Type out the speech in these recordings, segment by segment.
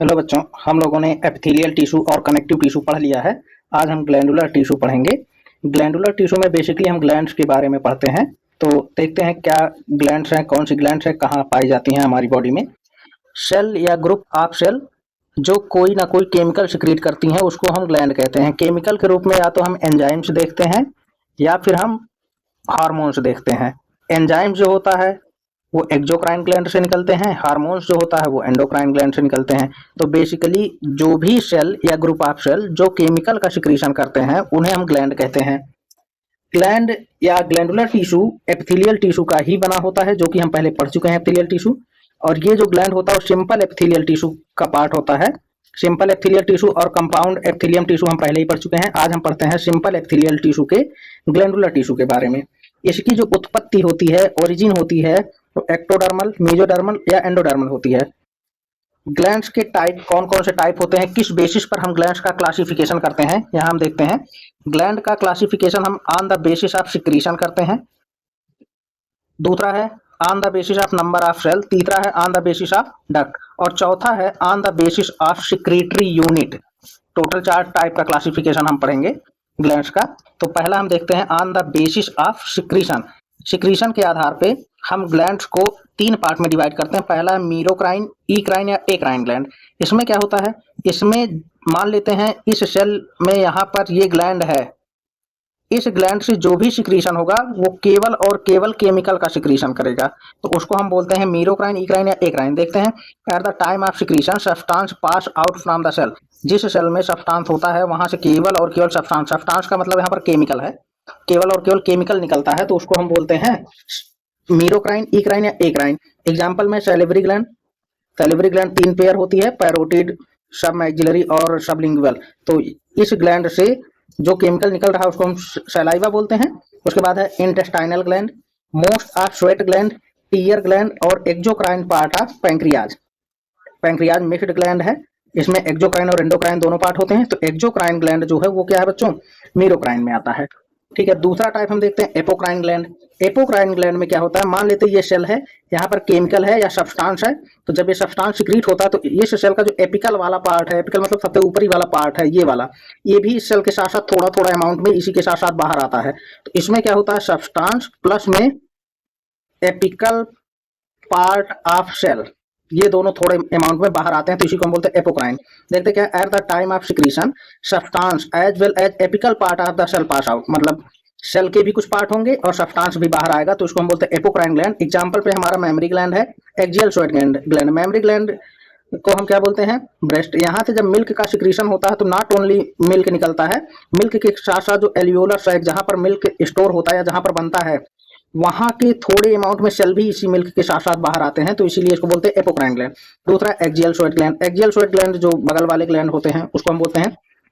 Hello बच्चों, हम लोगों ने एपिथेलियल टिश्यू और कनेक्टिव टिश्यू पढ़ लिया है। आज हम ग्लैंडुलर टिश्यू पढ़ेंगे। ग्लैंडुलर टिश्यू में बेसिकली हम ग्लैंड्स के बारे में पढ़ते हैं। तो देखते हैं क्या ग्लैंड्स हैं, कौन सी ग्लैंड्स हैं, कहाँ पाई जाती हैं हमारी बॉडी में। सेल या ग्रुप ऑफ सेल जो कोई ना कोई केमिकल सिक्रीट करती हैं उसको हम ग्लैंड कहते हैं। केमिकल के रूप में या तो हम एंजाइम्स देखते हैं या फिर हम हार्मोन्स देखते हैं। एंजाइम जो होता है वो एक्सोक्राइन ग्लैंड से निकलते हैं, हार्मोन्स जो होता है वो एंडोक्राइन ग्लैंड से निकलते हैं। तो बेसिकली जो भी सेल या ग्रुप ऑफ सेल जो केमिकल का सिक्रीशन करते हैं उन्हें हम ग्लैंड कहते हैं। ग्लैंड या ग्लैंडुलर टिश्यू एपिथेलियल टिश्यू का ही बना होता है, जो कि हम पहले पढ़ चुके हैं एपिथेलियल टिश्यू। और ये जो ग्लैंड होता है वो सिंपल एपिथेलियल टिश्यू का पार्ट होता है। सिंपल एपिथेलियल टिश्यू और कंपाउंड एपिथेलियम टिश्यू हम पहले ही पढ़ चुके हैं। आज हम पढ़ते हैं सिंपल एपिथेलियल टिश्यू के ग्लैंडुलर टिश्यू के बारे में। इसकी जो उत्पत्ति होती है, ओरिजिन होती है, तो एक्टोडर्मल, मेसोडर्मल या एंडोडर्मल होती है। ग्लैंड्स के टाइप कौन कौन से टाइप होते हैं, किस बेसिस पर हम ग्लैंड्स का क्लासिफिकेशन करते हैं, यहाँ हम देखते हैं। ग्लैंड का क्लासिफिकेशन हम on the basis of secretion करते हैं। दूसरा है on the basis of number of cell. तीसरा है on the basis of duct. और चौथा है on the basis of secretory unit. Total 4 type का क्लासिफिकेशन हम पढ़ेंगे ग्लैंड्स का। तो पहला हम देखते हैं on the basis of secretion. Secretion के आधार पे हम ग्लैंड्स को 3 पार्ट में डिवाइड करते हैं। पहला है मीरोक्राइन, ईक्राइन या एक्राइन ग्लैंड। इसमें क्या होता है, इसमें मान लेते हैं इस सेल में यहाँ पर ये ग्लैंड है, इस ग्लैंड से जो भी सिक्रीशन होगा वो केवल और केवल केमिकल का सिक्रीशन करेगा, तो उसको हम बोलते हैं मीरोक्राइन, ईक्राइन या एक्राइन। देखते हैं at the time of secretion substance pass out from the cell. जिस सेल में सब्सटेंस होता है वहां से केवल और केवल सब्सटेंस, सब्सटेंस का मतलब यहाँ पर केमिकल है, केवल और केवल केमिकल निकलता है, तो उसको हम बोलते हैं मीरोक्राइन, ईक्राइन या एक्राइन। एग्जाम्पल में salivary gland. Salivary gland 3 pair होती है, पैरोटिड, सब मैक्सिलरी और सबलिंगुअल। तो इस ग्लैंड से जो केमिकल निकल रहा है उसको हम सलाइवा बोलते हैं। उसके बाद है intestinal gland, most of sweat gland, tear gland और exocrine part of pancreas. Pancreas mixed gland है, इसमें एक्सोक्राइन और एंडोक्राइन दोनों पार्ट होते हैं। तो एक्सोक्राइन ग्लैंड जो है वो क्या है बच्चों, मीरोक्राइन में आता है। ठीक है, दूसरा टाइप हम देखते हैं एपोक्राइन ग्लैंड। एपोक्राइन ग्लैंड में क्या होता है, मान लेते हैं ये सेल है, यहाँ पर केमिकल है या सब्सटेंस है, तो जब ये सब्सटेंस सिक्रीट होता है तो इस सेल का जो एपिकल वाला पार्ट है, एपिकल मतलब सबसे ऊपरी वाला पार्ट है, ये वाला, ये भी इस सेल के साथ साथ थोड़ा थोड़ा अमाउंट में इसी के साथ साथ बाहर आता है। तो इसमें क्या होता है, सब्सटेंस प्लस में एपिकल पार्ट ऑफ सेल, ये दोनों थोड़े अमाउंट में बाहर आते हैं, तो इसी को हम बोलते हैं एपोक्राइन। देखते क्या, at the time of secretion substance as well as apical part of the cell pass out, मतलब सेल के भी कुछ पार्ट होंगे और सब्सटेंस भी बाहर आएगा, तो इसको हम बोलते हैं एपोक्राइन ग्लैंड। एग्जांपल पे हमारा मेमरी ग्लैंड है, axial sweat gland. Mammary gland को हम क्या बोलते हैं, ब्रेस्ट। यहाँ से जब मिल्क का सिक्रीशन होता है तो नॉट ओनली मिल्क निकलता है, मिल्क के साथ साथ जो एल्वियोलर साइट जहाँ पर मिल्क स्टोर होता है या जहाँ पर बनता है वहां के थोड़े अमाउंट में सेल भी इसी मिल्क के साथ साथ बाहर आते हैं, तो इसीलिए इसको बोलते हैं एपोक्राइन ग्लैंड। दूसरा axial sweat gland. Axial sweat gland जो बगल वाले ग्लैंड होते हैं उसको हम बोलते हैं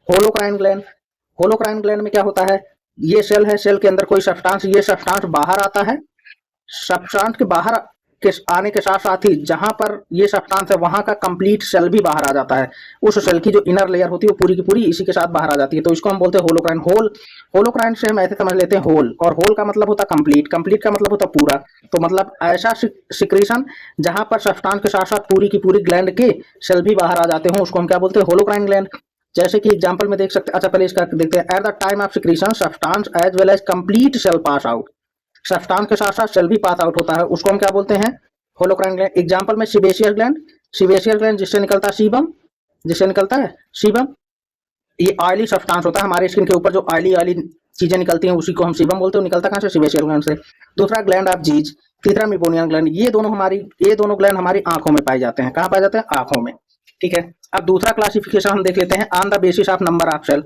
होलोक्राइन ग्लैंड। होलोक्राइन ग्लैंड में क्या होता है, ये सेल है, सेल के अंदर कोई सब्सटेंस, ये सब्सटेंस बाहर आता है, सब्सटेंस के बाहर के आने के साथ साथ ही जहां पर ये सब्सटेंस है वहां का कंप्लीट सेल भी बाहर आ जाता है। उस सेल की जो इनर लेयर होती है वो पूरी की पूरी इसी के साथ बाहर आ जाती है, तो इसको हम बोलते हैं होलोक्राइन। होलोक्राइन से हम ऐसे समझ लेते हैं होल, और होल का मतलब होता है कंप्लीट, कंप्लीट का मतलब होता है पूरा। तो मतलब ऐसा सिक्रीशन जहां पर सब्सटेंस के साथ साथ पूरी की पूरी ग्लैंड के सेल भी बाहर आ जाते हो, उसको हम क्या बोलते हैं, होलोक्राइन ग्लैंड। जैसे कि एग्जांपल में देख सकते हैं, अच्छा पहले इसका देखते हैं। At the time of secretion substance as well as complete cell pass out, substance के साथ साथ सेल भी पास आउट होता है, उसको हम क्या बोलते हैं, होलोक्राइन ग्लैंड। एग्जांपल में सिबेशियस ग्लैंड। सिबेशियस ग्लैंड जिससे निकलता है सीबम, जिससे निकलता है सीबम, ये ऑयली सब्सटेंस होता है, हमारे स्किन के ऊपर जो ऑयली ऑयली चीजें निकलती हैं उसी को हम सीबम बोलते हैं, निकलता कहाँ से, सिबेशियस ग्लैंड से। दूसरा ग्लैंड ऑफ जीज, तीसरा मिबोनियन ग्लैंड। ये दोनों ग्लैंड हमारी आंखों में पाए जाते हैं। कहाँ पाए जाते हैं, आंखों में। ठीक है, अब दूसरा क्लासिफिकेशन हम देख लेते हैं on the basis of number of cell.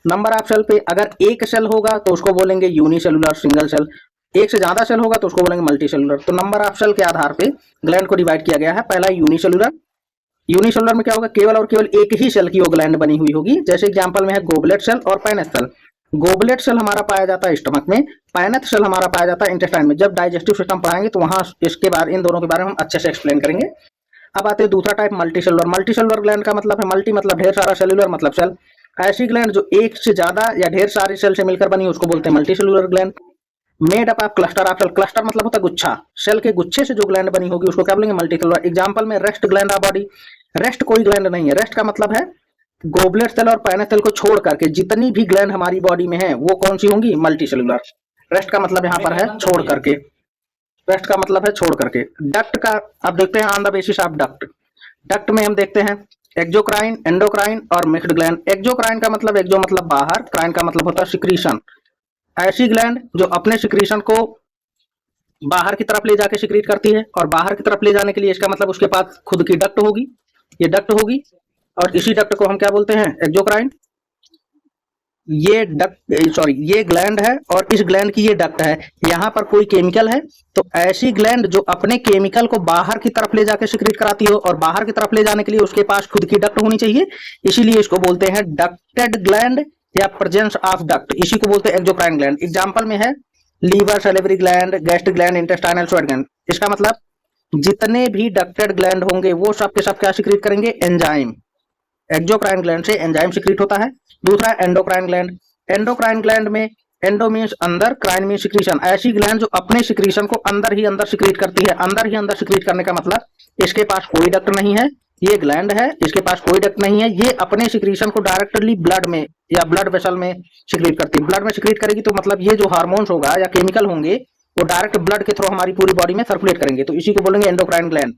Number of cell पे अगर एक सेल होगा तो उसको बोलेंगे यूनिसेलुलर, सिंगल सेल। एक से ज्यादा सेल होगा तो उसको बोलेंगे मल्टीसेलुलर। तो नंबर ऑफ सेल के आधार पे ग्लैंड को डिवाइड किया गया है। पहला यूनिसेलुलर। यूनिसेलुलर में क्या होगा, केवल और केवल एक ही सेल की वो ग्लैंड बनी हुई होगी। जैसे एग्जांपल में है गोबलेट सेल और पैनेथ सेल। गोबलेट सेल हमारा पाया जाता है स्टमक में, पैनेथ सेल हमारा पाया जाता है इंटेस्टाइन में। जब डाइजेस्टिव सिस्टम पढ़ाएंगे तो वहां इसके बारे, इन दोनों के बारे में हम अच्छे से एक्सप्लेन करेंगे। अब आते हैं दूसरा टाइप, मल्टीसेलुलर। मल्टीसेलुलर ग्लैंड का मतलब है मल्टी मतलब ढेर सारा, सेलुलर मतलब सेल। ऐसी ग्लैंड जो एक से ज्यादा या ढेर सारे सेल से मिलकर बनी उसको बोलते हैं multicellular gland. Made up of cluster of cell. Cluster मतलब होता है गुच्छा, सेल के गुच्छे से जो ग्लैंड बनी होगी उसको क्या बोलेंगे, मल्टीसेलुलर। एग्जांपल में rest gland of body. Rest कोई ग्लैंड नहीं है। रेस्ट का मतलब है गोबलेट सेल और पैनेट सेल को छोड़ करके जितनी भी ग्लैंड हमारी बॉडी में है वो कौन सी होंगी? Multi cellular. रेस्ट का मतलब यहाँ पर है छोड़ करके। रेस्ट का मतलब है छोड़ करके। डक्ट का आप देखते हैं on the basis of duct. Duct में हम देखते हैं एक्सोक्राइन, एंडोक्राइन और मिक्स्ड ग्लैंड। एक्सोक्राइन का मतलब एक्सो मतलब बाहर, क्राइन का मतलब होता है सिक्रीशन। ऐसी ग्लैंड जो अपने सिक्रीशन को बाहर की तरफ ले जाके सिक्रीट करती है, और बाहर की तरफ ले जाने के लिए इसका मतलब उसके पास खुद की डक्ट होगी, ये डक्ट होगी, और इसी डक्ट को हम क्या बोलते हैं? एक्सोक्राइन। ये डक्ट सॉरी ये ग्लैंड है और इस ग्लैंड की ये डक्ट है। यहाँ पर कोई केमिकल है तो ऐसी ग्लैंड जो अपने केमिकल को बाहर की तरफ ले जाके सिक्रीट कराती हो, और बाहर की तरफ ले जाने के लिए उसके पास खुद की डक्ट होनी चाहिए, इसीलिए इसको बोलते हैं डक्टेड ग्लैंड या प्रेजेंस ऑफ डक्ट। इसी को बोलते हैं एक्सोक्राइन ग्लैंड। एग्जाम्पल में है liver, salivary gland, gastric gland, intestinal sweat gland. इसका मतलब जितने भी डक्टेड ग्लैंड होंगे वो सब के सब क्या सिक्रीट करेंगे? एंजाइम। एक्सोक्राइन ग्लैंड से एंजाइम सिक्रीट होता है। दूसरा एंडोक्राइन ग्लैंड। एंडोक्राइन ग्लैंड में एंडो मीन्स अंदर, क्राइन मीन्स सिक्रीशन। ऐसी ग्लैंड जो अपने सिक्रीशन को अंदर ही अंदर सिक्रीट करती है। अंदर ही अंदर सिक्रीट करने का मतलब इसके पास कोई डक्ट नहीं है, ये ग्लैंड है, इसके पास कोई डक्ट नहीं है, ये अपने सिक्रीशन को डायरेक्टली ब्लड में या ब्लड वेसल में सिक्रीट करती है। ब्लड में सिक्रीट करेगी तो मतलब ये जो हार्मोन्स होगा या केमिकल होंगे वो डायरेक्ट ब्लड के थ्रू हमारी पूरी बॉडी में सर्कुलेट करेंगे, तो इसी को बोलेंगे endocrine gland.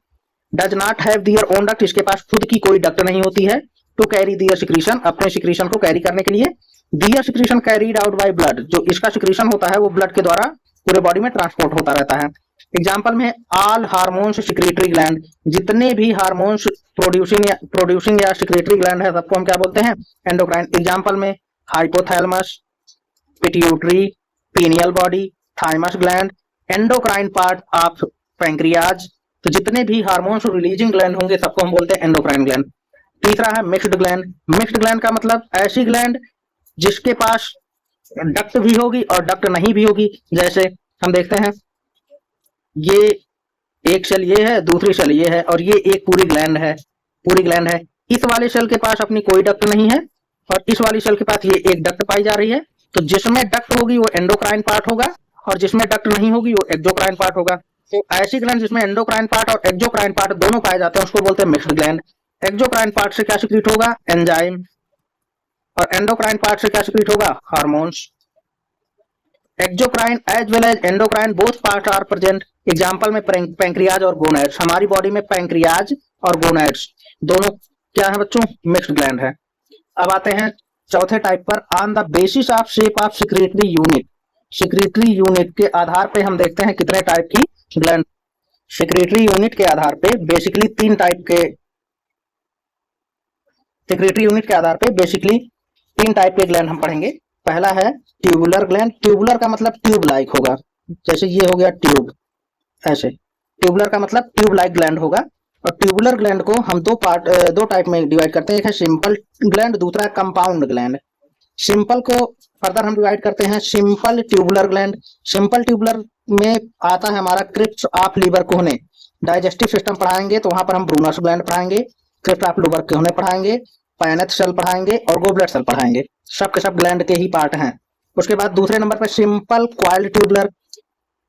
Does not have their own duct. इसके पास खुद की कोई डक्ट नहीं होती है टू कैरी दियर सिक्रीशन, अपने सिक्रीशन को कैरी करने के लिए। Their secretion carried out by blood. जो इसका सिक्रीशन होता है वो ब्लड के द्वारा पूरे बॉडी में ट्रांसपोर्ट होता रहता है। एग्जाम्पल में ऑल हार्मोन्स सिक्रेटरी ग्लैंड। जितने भी हार्मोन्स प्रोड्यूसिंग या सिक्रेटरी ग्लैंड है सबको हम क्या बोलते हैं? एंडोक्राइन। एग्जाम्पल में hypothalamus, pituitary, pineal body, thymus gland, endocrine part of pancreas. तो जितने भी हार्मोन्स रिलीजिंग ग्लैंड होंगे सबको हम बोलते हैं एंडोक्राइन ग्लैंड। तीसरा है मिक्स्ड ग्लैंड। मिक्स्ड ग्लैंड का मतलब ऐसी ग्लैंड जिसके पास डक्ट भी होगी और डक्ट नहीं भी होगी। जैसे हम देखते हैं ये एक सेल ये है, दूसरी सेल ये है, और ये एक पूरी ग्लैंड है, पूरी ग्लैंड है। इस वाले सेल के पास अपनी कोई डक्ट नहीं है और इस वाली सेल के पास ये एक डक्ट पाई जा रही है। तो जिसमें डक्ट होगी वो एंडोक्राइन पार्ट होगा और जिसमें डक्ट नहीं होगी वो एक्सोक्राइन पार्ट होगा। तो ऐसी ग्लैंड जिसमें एंडोक्राइन पार्ट और एक्सोक्राइन पार्ट दोनों पाए जाते हैं उसको बोलते हैं मिक्स्ड ग्लैंड। एक्सोक्राइन पार्ट से क्या सिक्रीट होगा? एंजाइम। और एंडोक्राइन पार्ट से क्या सिक्रीट होगा? Hormones. Exocrine as well as endocrine both part are present. Example में पैंक्रियाज और गोनैड्स। हमारी बॉडी में पैंक्रियाज और गोनैड्स दोनों क्या है बच्चों? मिक्स्ड ग्लैंड है। अब आते हैं चौथे टाइप पर, on the basis of shape of secretory unit. Secretory unit के आधार पे हम देखते हैं कितने टाइप की ग्लैंड। सिक्रेटरी यूनिट के आधार पे बेसिकली तीन टाइप के सिक्रेटरी यूनिट के आधार पे बेसिकली तीन टाइप के ग्लैंड हम पढ़ेंगे। पहला है ट्यूबुलर ग्लैंड। ट्यूबुलर का मतलब ट्यूब लाइक होगा, जैसे ये हो गया ट्यूब, ऐसे ट्यूबुलर का मतलब ट्यूब लाइक ग्लैंड होगा। और ट्यूबुलर ग्लैंड को हम दो टाइप में डिवाइड करते हैं, एक है सिंपल ग्लैंड, दूसरा है कंपाउंड ग्लैंड। सिंपल को फर्दर हम डिवाइड करते हैं simple tubular gland. Simple tubular में आता है हमारा crypts of Lieberkuhn. Digestive system पढ़ाएंगे तो वहां पर हम ब्रूनस ग्लैंड पढ़ाएंगे, क्रिप्स ऑफ लीवर कोहने पढ़ाएंगे, पैनेथ सेल पढ़ाएंगे और गोबलेट सेल पढ़ाएंगे। सब के सब ग्लैंड के ही पार्ट हैं। उसके बाद दूसरे नंबर पर सिंपल क्वाइल्ड ट्यूबुलर।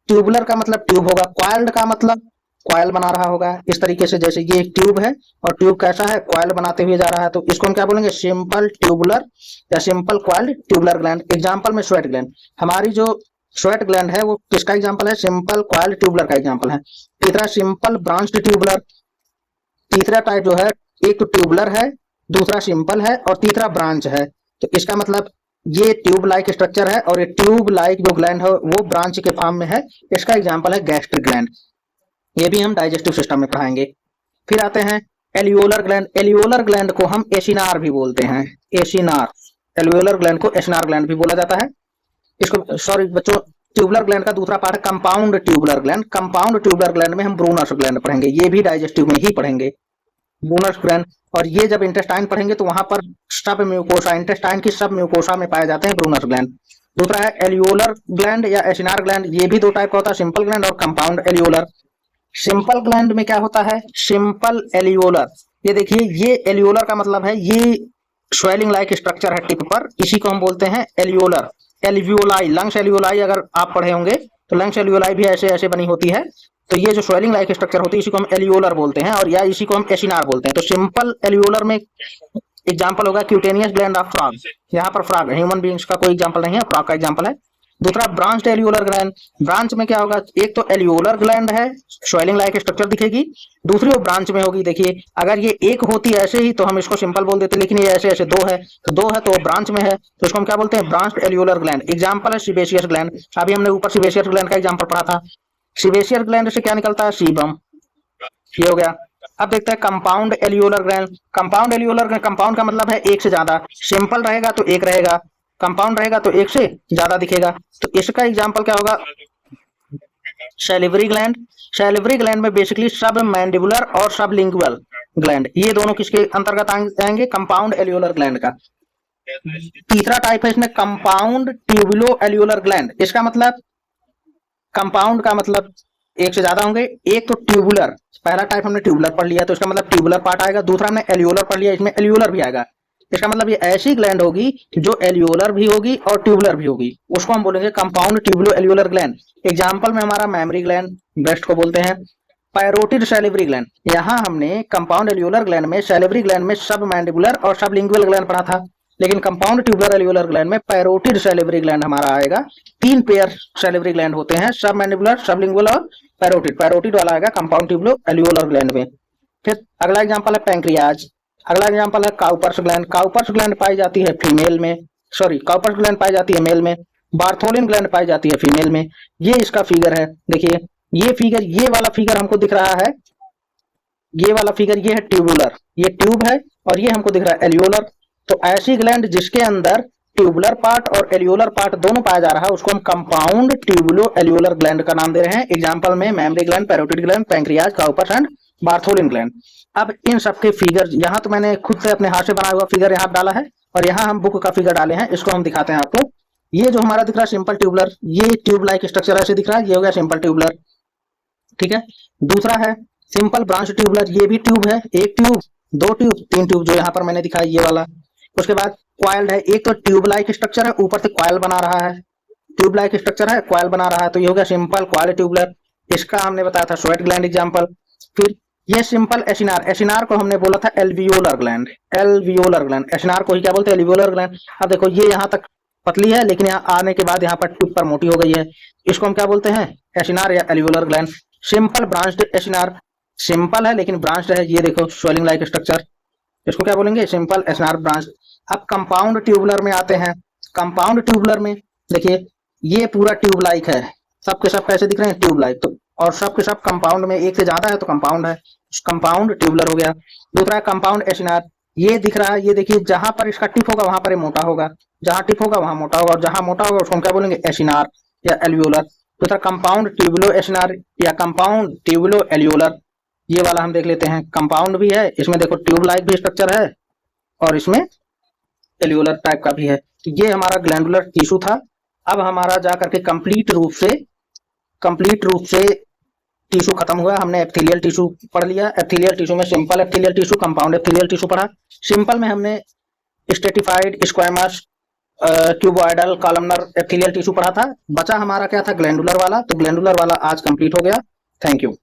ट्यूबुलर का मतलब ट्यूब होगा, क्वाइल्ड का मतलब क्वाइल बना रहा होगा। इस तरीके से जैसे ये एक ट्यूब है और ट्यूब कैसा है? क्वाइल बनाते हुए जा रहा है, तो इसको हम क्या बोलेंगे? सिंपल ट्यूबुलर या simple coiled tubular gland. Example में स्वेट ग्लैंड। हमारी जो स्वेट ग्लैंड है वो किसका एग्जांपल है? सिंपल क्वाइल्ड ट्यूबुलर का एग्जांपल है। तीसरा सिंपल ब्रांच्ड ट्यूबुलर। तीसरा टाइप जो है एक तो ट्यूबुलर है, दूसरा सिंपल है और तीसरा ब्रांच है। तो इसका मतलब ये ट्यूब लाइक स्ट्रक्चर है और ये ट्यूब लाइक जो ग्लैंड है वो ब्रांच के फॉर्म में है। इसका एग्जांपल है गैस्ट्रिक ग्लैंड। ये भी हम डाइजेस्टिव सिस्टम में पढ़ाएंगे। फिर आते हैं एलियोलर ग्लैंड। एलियोलर ग्लैंड को हम एसिनार भी बोलते हैं, एसिनार। एलियोलर ग्लैंड को एसिनार ग्लैंड भी बोला जाता है। इसको सॉरी बच्चों, ट्यूबुलर ग्लैंड का दूसरा पार्ट है compound tubular gland. Compound tubular gland में हम ब्रूनस ग्लैंड पढ़ेंगे, ये भी डाइजेस्टिव में ही पढ़ेंगे, ब्रूनस ग्लैंड। और ये जब इंटेस्टाइन पढ़ेंगे तो वहां पर सब म्यूकोसा, इंटेस्टाइन की सब म्यूकोसा में पाए जाते हैं ब्रूनस ग्लैंड। दूसरा है एलियोलर ग्लैंड या एसिनार ग्लैंड। ये भी दो टाइप का होता है, सिंपल ग्लैंड और कंपाउंड एलियोलर। सिंपल ग्लैंड में क्या होता है? सिंपल एलियोलर। ये देखिए, ये एलियोलर का मतलब है ये स्वेलिंग लाइक स्ट्रक्चर है टिप पर, इसी को हम बोलते हैं एलियोलर। एल्वियोलाई, लंग्स एलियोलाई अगर आप पढ़े होंगे तो लंग्स एल्यूलाई भी ऐसे ऐसे बनी होती है। तो ये जो स्वेलिंग लाइक स्ट्रक्चर होती है इसी को हम एल्यूलर बोलते हैं, और या इसी को हम एसिनार बोलते हैं। तो सिंपल एल्यूलर में एग्जाम्पल होगा क्यूटेनियस ग्लैंड ऑफ फ्रॉग, यहाँ पर फ्रॉग ह्यूमन बींग्स का कोई एग्जाम्पल नहीं है, फ्रॉग का एग्जाम्पल है। दूसरा ब्रांच्ड एल्यूलर ग्लैंड, ब्रांच में क्या होगा, एक तो एल्यूलर ग्लैंड है, स्वेलिंग लाइक स्ट्रक्चर दिखेगी, दूसरी वो ब्रांच में होगी। देखिए अगर ये एक होती ऐसे ही तो हम इसको सिंपल बोल देते, लेकिन ये ऐसे ऐसे दो है तो ब्रांच में है, तो इसको हम क्या बोलते हैं, ब्रांच्ड एल्यूलर ग्लैंड। एग्जाम्पल है सीबेशियस ग्लैंड, अभी हमने ऊपर सीबेशियस ग्लैंड का एग्जाम्पल पढ़ा था। सीबेशियस ग्लैंड से क्या निकलता है, सीबम, ये हो गया। अब देखते हैं compound एल्यूलर gland. Compound एल्यूलर gland, compound का मतलब है एक से ज्यादा, सिंपल रहेगा तो एक रहेगा, कंपाउंड रहेगा तो एक से ज्यादा दिखेगा। तो इसका एग्जांपल क्या होगा, सैलिवरी ग्लैंड। सैलिवरी ग्लैंड में बेसिकली सब मैंडिबुलर और सब लिंगुअल ग्लैंड, ये दोनों किसके अंतर्गत आएंगे, कंपाउंड एल्यूलर ग्लैंड का। तीसरा टाइप है इसमें कंपाउंड ट्यूबुलो एल्यूलर ग्लैंड। इसका मतलब, कंपाउंड का मतलब एक से ज्यादा होंगे, एक तो ट्यूबुलर, पहला टाइप हमने ट्यूबुलर पढ़ लिया तो इसका मतलब ट्यूबुलर पार्ट आएगा, दूसरा हमने एल्यूलर पढ़ लिया, इसमें एल्यूलर भी आएगा। इसका मतलब ये ऐसी ग्लैंड होगी जो एल्यूलर भी होगी और ट्यूबुलर भी होगी, उसको हम बोलेंगे कंपाउंड ट्यूबुलो एल्यूलर ग्लैंड। एग्जाम्पल में हमारा मेमरी ग्लैंड, ब्रेस्ट को बोलते हैं। पैरोटिड सैलिवरी ग्लैंड, यहाँ हमने कंपाउंड एल्यूलर ग्लैंड में, सैलिवरी ग्लैंड में सब मैंडिबुलर और सब लिंगुअल ग्लैंड पढ़ा था, लेकिन कंपाउंड ट्यूबुलर एल्यूलर ग्लैंड में पैरोटिड सैलिवरी ग्लैंड हमारा आएगा। तीन पेयर सैलिवरी ग्लैंड होते हैं, सब मैंडिबुलर, सब लिंगुअल और पैरोटिड। पैरोटिड वाला आएगा कंपाउंड ट्यूबुलो एल्यूलर ग्लैंड में। फिर अगला एग्जांपल है पैंक्रियाज, अगला एग्जांपल है काउपर्स ग्लैंड। काउपर्स ग्लैंड पाई जाती है फीमेल में, सॉरी काउपर्स ग्लैंड पाई जाती है मेल में, बार्थोलिन ग्लैंड पाई जाती है फीमेल में। ये इसका फिगर है, देखिए ये फिगर, ये वाला फिगर हमको दिख रहा है, ये वाला फिगर ये है ट्यूबुलर, ये ट्यूब है, और ये हमको दिख रहा है एल्यूलर। तो ऐसी ग्लैंड जिसके अंदर ट्यूबुलर पार्ट और एल्यूलर पार्ट दोनों पाया जा रहा है उसको हम कंपाउंड ट्यूबुलो एल्यूलर ग्लैंड का नाम दे रहे हैं। एग्जांपल में mammary gland, parotid gland, pancreas, Cowper's and Bartholin gland. अब इन सबके फिगर, यहाँ तो मैंने खुद से अपने हाथ से बनाया हुआ फिगर यहाँ डाला है, और यहाँ हम बुक का फिगर डाले हैं, इसको हम दिखाते हैं आपको। ये जो हमारा दिख रहा है सिंपल ट्यूबुलर, ये ट्यूब लाइक स्ट्रक्चर ऐसे दिख रहा है, ये हो गया सिंपल ट्यूबुलर, ठीक है। दूसरा है सिंपल ब्रांच ट्यूबुलर, ये भी ट्यूब है, एक ट्यूब, दो ट्यूब, तीन ट्यूब, जो यहाँ पर मैंने दिखाया ये वाला। उसके बाद क्वाइल्ड है, एक तो ट्यूब लाइक स्ट्रक्चर है, ऊपर से क्वाइल बना रहा है, ट्यूब लाइक स्ट्रक्चर है, क्वाइल बना रहा है, तो ये हो गया सिंपल क्वाइल ट्यूबुलर। इसका हमने बताया था स्वेट ग्लैंड एग्जांपल। फिर ये सिंपल एसिनार, एसिनार को हमने बोला था alveolar gland, alveolar gland, acinar को ही क्या बोलते हैं, एल्वियोलर ग्लैंड। अब देखो ये यहाँ तक पतली है, लेकिन यहाँ आने के बाद यहाँ पर टिप पर मोटी हो गई है, इसको हम क्या बोलते हैं, एसिनार या alveolar gland. Simple branched acinar, simple है लेकिन ब्रांच्ड है, ये देखो स्वेलिंग लाइक स्ट्रक्चर, इसको क्या बोलेंगे, सिंपल एसिनार ब्रांच। अब कंपाउंड ट्यूबुलर में आते हैं। कंपाउंड ट्यूबुलर में देखिए ये पूरा ट्यूब लाइक है, सबके सब कैसे दिख रहे हैं, ट्यूब लाइक, तो और सबके सब कंपाउंड में एक से ज्यादा है तो कंपाउंड है, कंपाउंड ट्यूबुलर हो गया। दूसरा है कंपाउंड एसिनार, ये दिख रहा है, ये देखिए जहां पर इसका टिप होगा वहां पर ये मोटा होगा, जहां टिप होगा वहां मोटा होगा, और जहां मोटा होगा उसको हम क्या बोलेंगे, एसिनार या एल्वियोलर। दूसरा कंपाउंड ट्यूबुलो एसिनार या कंपाउंड ट्यूबुलो एल्वियोलर, ये वाला हम देख लेते हैं, कंपाउंड भी है, इसमें देखो ट्यूब लाइक भी स्ट्रक्चर है और इसमें एल्वियोलर टाइप का भी है। तो ये हमारा ग्लैंडुलर टिश्यू था। अब हमारा जाकर के कंप्लीट रूप से टिश्यू खत्म हुआ। हमने एपिथेलियल टिश्यू पढ़ लिया। एपिथेलियल टिश्यू में simple epithelial tissue, compound epithelial tissue पढ़ा। सिंपल में हमने stratified, squamous, cuboidal, columnar epithelial tissue पढ़ा था। बचा हमारा क्या था, ग्लैंडुलर वाला, तो ग्लैंडुलर वाला आज कंप्लीट हो गया। Thank you.